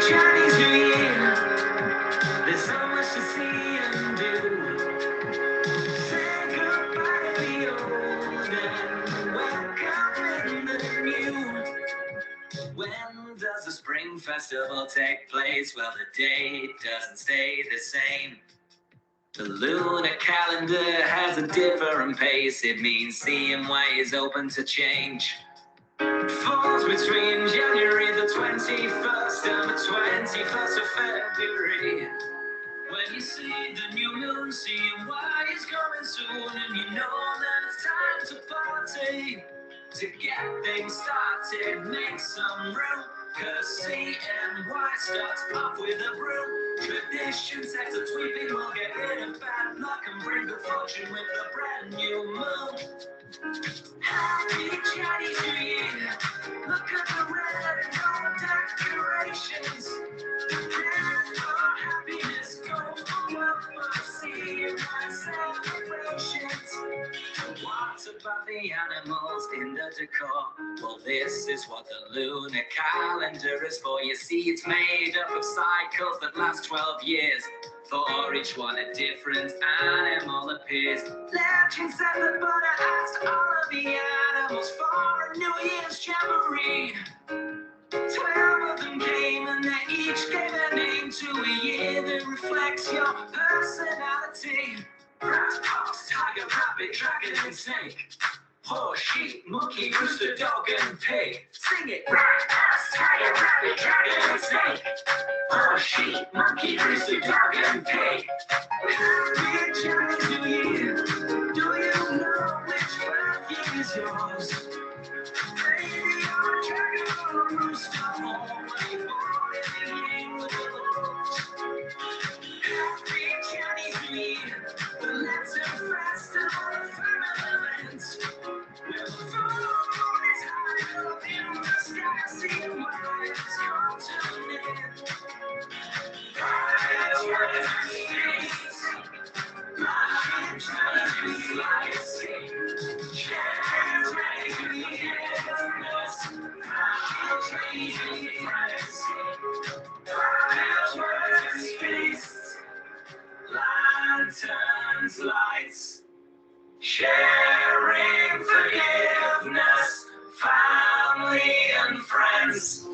Chinese New Year. There's so much to see and do. Say goodbye to the old and welcome in the new. When does the spring festival take place? Well, the date doesn't stay the same. The lunar calendar has a different pace. It means seeing ways open to change. Falls between January the 21st and the 21st of February. When you see the new moon, seeing why it's coming soon, and you know that it's time to party. To get things started, make some room, cause CNY starts off with a broom. Tradition sets a sweeping, will get rid of bad luck and bring good fortune with a brand new moon. Happy Chinese New Year. Look at the red and gold decorations. Head for happiness, go for wealth, but see my celebrations. What about the animals in the decor? Well, this is what the lunar calendar is for. You see, it's made up of cycles that last 12 years. For each one, a different animal appears. Legends said that Buddha asked all of the animals for a New Year's jamboree. 12 of them came and they each gave a name to a year that reflects your personality. Rat, fox, tiger, rabbit, dragon, and snake. Horse, sheep, monkey, rooster, dog, and pig. Sing it! Rat, fox, tiger, rabbit, dragon, and snake. Horse, sheep, monkey, rooster, dog, and pig. Happy Chinese New Year. Do you know which perfume is yours? Baby, you're a dragon or a rooster. Always born in the year with the Lord. Happy Chinese New Year. The Lantern Festival of Firmament. Where the moon is high up in the sky, seeing why it's come to an end. Bright Chinese, bright Chinese lights. Chinese New Year, bright Chinese New Year, bright Chinese lanterns, lights, sharing forgiveness, family and friends.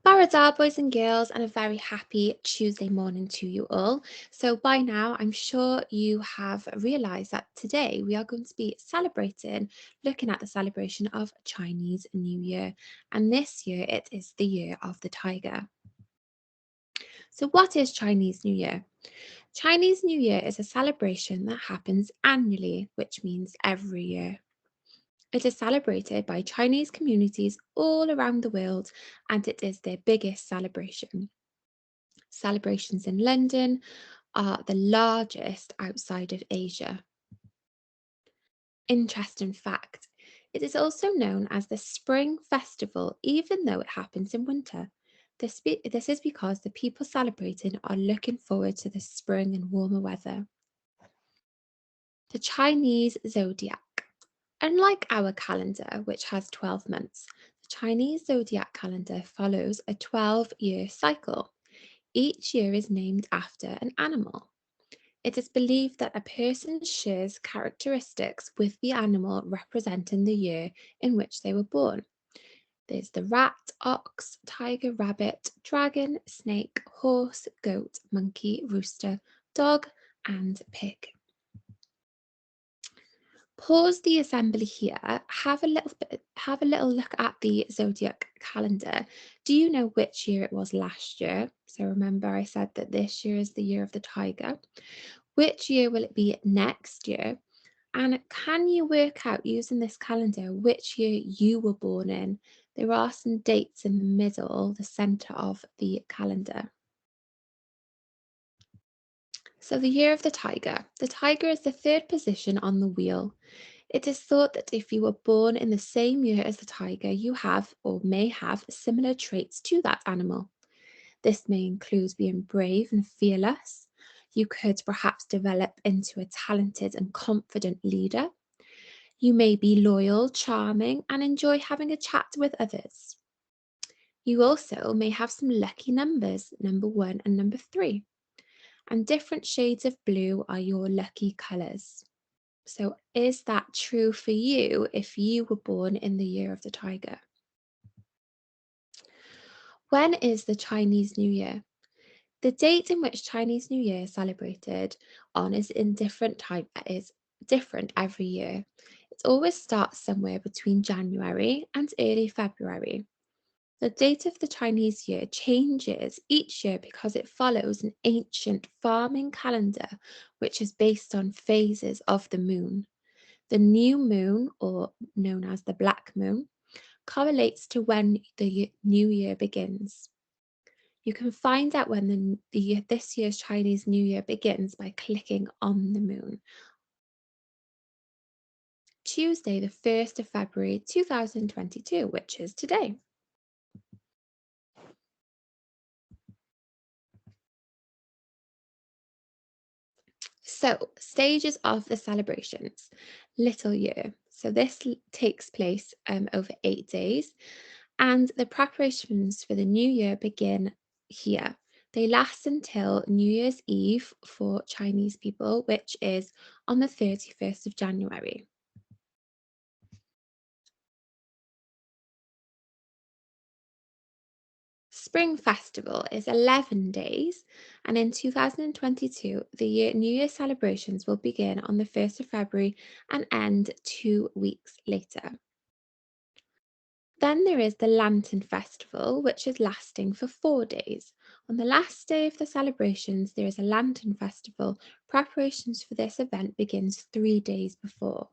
Baradar, boys and girls, and a very happy Tuesday morning to you all. So by now, I'm sure you have realised that today we are going to be looking at the celebration of Chinese New Year. And this year, it is the year of the tiger. So what is Chinese New Year? Chinese New Year is a celebration that happens annually, which means every year. It is celebrated by Chinese communities all around the world, and it is their biggest celebration. Celebrations in London are the largest outside of Asia. Interesting fact, it is also known as the Spring Festival, even though it happens in winter. This is because the people celebrating are looking forward to the spring and warmer weather. The Chinese Zodiac. Unlike our calendar, which has 12 months, the Chinese Zodiac calendar follows a 12-year cycle. Each year is named after an animal. It is believed that a person shares characteristics with the animal representing the year in which they were born. There's the rat, ox, tiger, rabbit, dragon, snake, horse, goat, monkey, rooster, dog, and pig. Pause the assembly here. Have a little look at the zodiac calendar. Do you know which year it was last year? So remember I said that this year is the year of the tiger. Which year will it be next year? And can you work out using this calendar which year you were born in? There are some dates in the middle, the center of the calendar. So the year of the tiger. The tiger is the third position on the wheel. It is thought that if you were born in the same year as the tiger, you have or may have similar traits to that animal. This may include being brave and fearless. You could perhaps develop into a talented and confident leader. You may be loyal, charming, and enjoy having a chat with others. You also may have some lucky numbers, number 1 and number 3, and different shades of blue are your lucky colours. So, is that true for you if you were born in the year of the tiger? When is the Chinese New Year? The date in which Chinese New Year is celebrated on is different every year. It always starts somewhere between January and early February. The date of the Chinese year changes each year because it follows an ancient farming calendar which is based on phases of the moon. The new moon, or known as the black moon, correlates to when the new year begins. You can find out when this year's Chinese New Year begins by clicking on the moon. Tuesday, the 1st of February 2022, which is today. So, stages of the celebrations. Little Year. So, this takes place over 8 days, and the preparations for the new year begin here. They last until New Year's Eve for Chinese people, which is on the 31st of January. Spring Festival is 11 days, and in 2022, the New Year celebrations will begin on the 1st of February and end 2 weeks later. Then there is the Lantern Festival, which is lasting for 4 days. On the last day of the celebrations, there is a Lantern Festival. Preparations for this event begins 3 days before.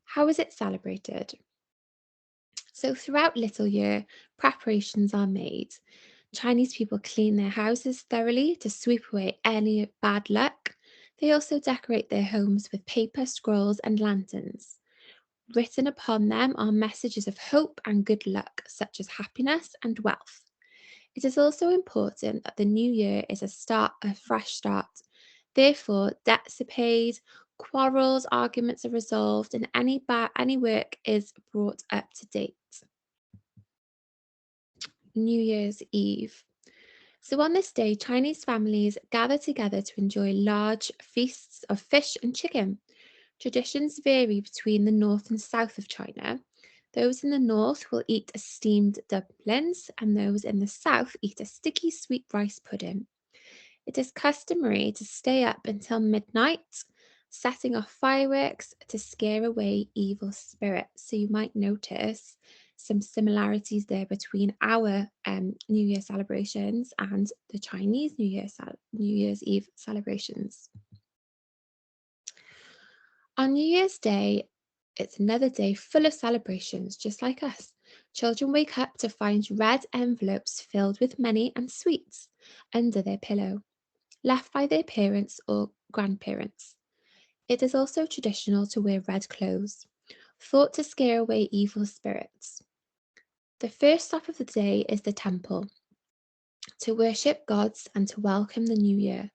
How is it celebrated? So throughout Little Year, preparations are made. Chinese people clean their houses thoroughly to sweep away any bad luck. They also decorate their homes with paper, scrolls, and lanterns. Written upon them are messages of hope and good luck, such as happiness and wealth. It is also important that the new year is a fresh start. Therefore, debts are paid, quarrels, arguments are resolved, and any work is brought up to date. New Year's Eve. So on this day, Chinese families gather together to enjoy large feasts of fish and chicken. Traditions vary between the north and south of China. Those in the north will eat steamed dumplings, and those in the south eat a sticky sweet rice pudding. It is customary to stay up until midnight, setting off fireworks to scare away evil spirits. So you might notice some similarities there between our New Year celebrations and the Chinese New Year's Eve celebrations. On New Year's Day, it's another day full of celebrations, just like us. Children wake up to find red envelopes filled with money and sweets under their pillow, left by their parents or grandparents. It is also traditional to wear red clothes, thought to scare away evil spirits. The first stop of the day is the temple, to worship gods and to welcome the new year.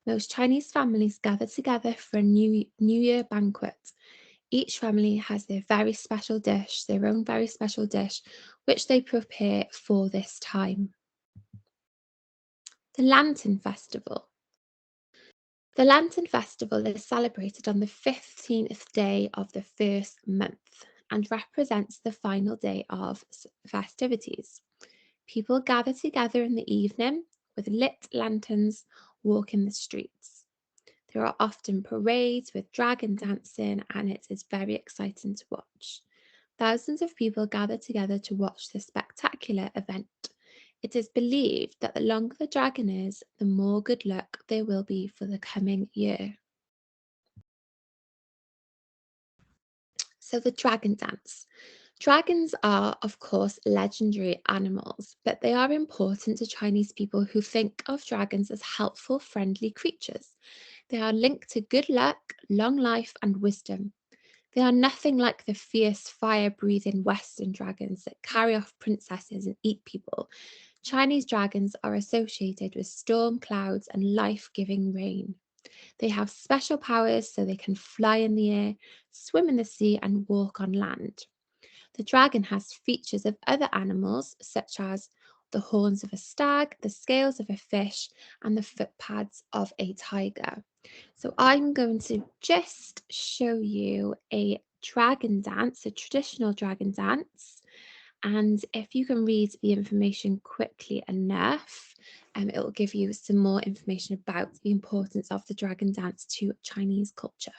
Most Chinese families gather together for a New Year banquet. Each family has their own very special dish, which they prepare for this time. The Lantern Festival. The Lantern Festival is celebrated on the 15th day of the first month and represents the final day of festivities. People gather together in the evening with lit lanterns, walking the streets. There are often parades with dragon dancing, and it is very exciting to watch. Thousands of people gather together to watch this spectacular event. It is believed that the longer the dragon is, the more good luck there will be for the coming year. So, the dragon dance. Dragons are, of course, legendary animals, but they are important to Chinese people who think of dragons as helpful, friendly creatures. They are linked to good luck, long life, and wisdom. They are nothing like the fierce, fire breathing Western dragons that carry off princesses and eat people. Chinese dragons are associated with storm clouds and life-giving rain. They have special powers so they can fly in the air, swim in the sea, and walk on land. The dragon has features of other animals, such as the horns of a stag, the scales of a fish, and the footpads of a tiger. So I'm going to just show you a dragon dance, a traditional dragon dance. And if you can read the information quickly enough, it will give you some more information about the importance of the dragon dance to Chinese culture.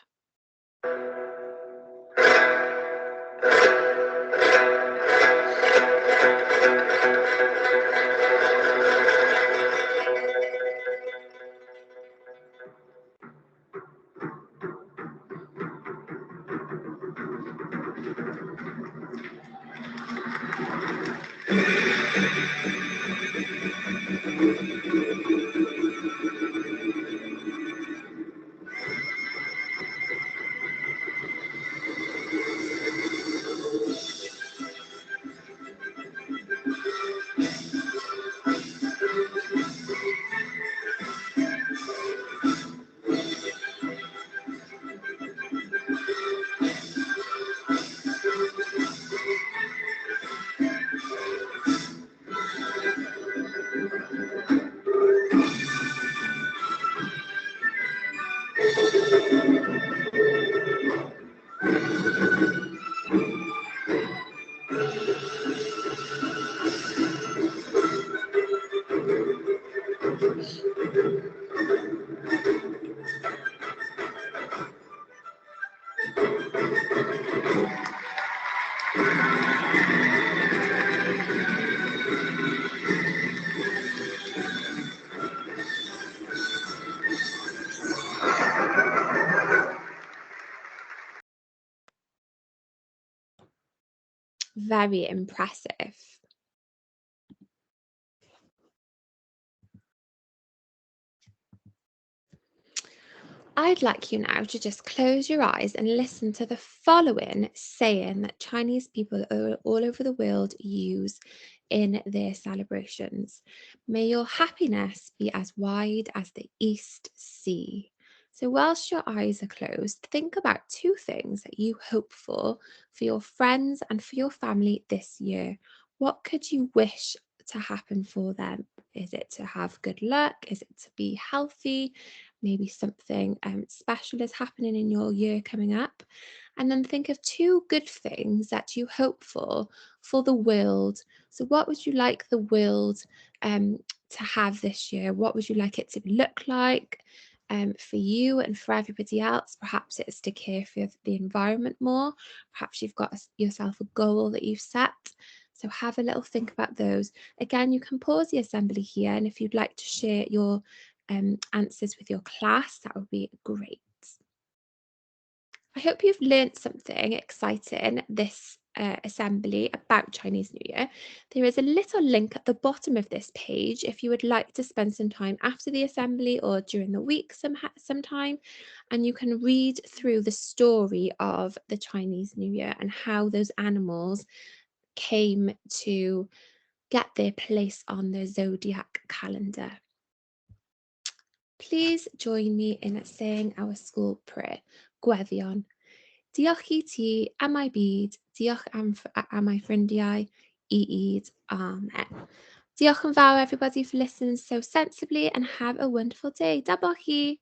Very impressive. I'd like you now to just close your eyes and listen to the following saying that Chinese people all over the world use in their celebrations. May your happiness be as wide as the East Sea. So, whilst your eyes are closed, think about two things that you hope for your friends and for your family this year. What could you wish to happen for them? Is it to have good luck? Is it to be healthy? Maybe something special is happening in your year coming up. And then think of two good things that you hope for the world. So, what would you like the world to have this year? What would you like it to look like for you and for everybody else? Perhaps it's to care for the environment more. Perhaps you've got yourself a goal that you've set. So have a little think about those. Again, you can pause the assembly here, and if you'd like to share your answers with your class, that would be great. I hope you've learnt something exciting this assembly about Chinese New Year. There is a little link at the bottom of this page if you would like to spend some time after the assembly or during the week sometime, and you can read through the story of the Chinese New Year and how those animals came to get their place on the Zodiac Calendar. Please join me in saying our school prayer. Gweddion. Diolch I ti am I byd, diolch am I ffrindiau, I id, amen. Diolch yn fawr everybody for listening so sensibly and have a wonderful day. Daboch chi.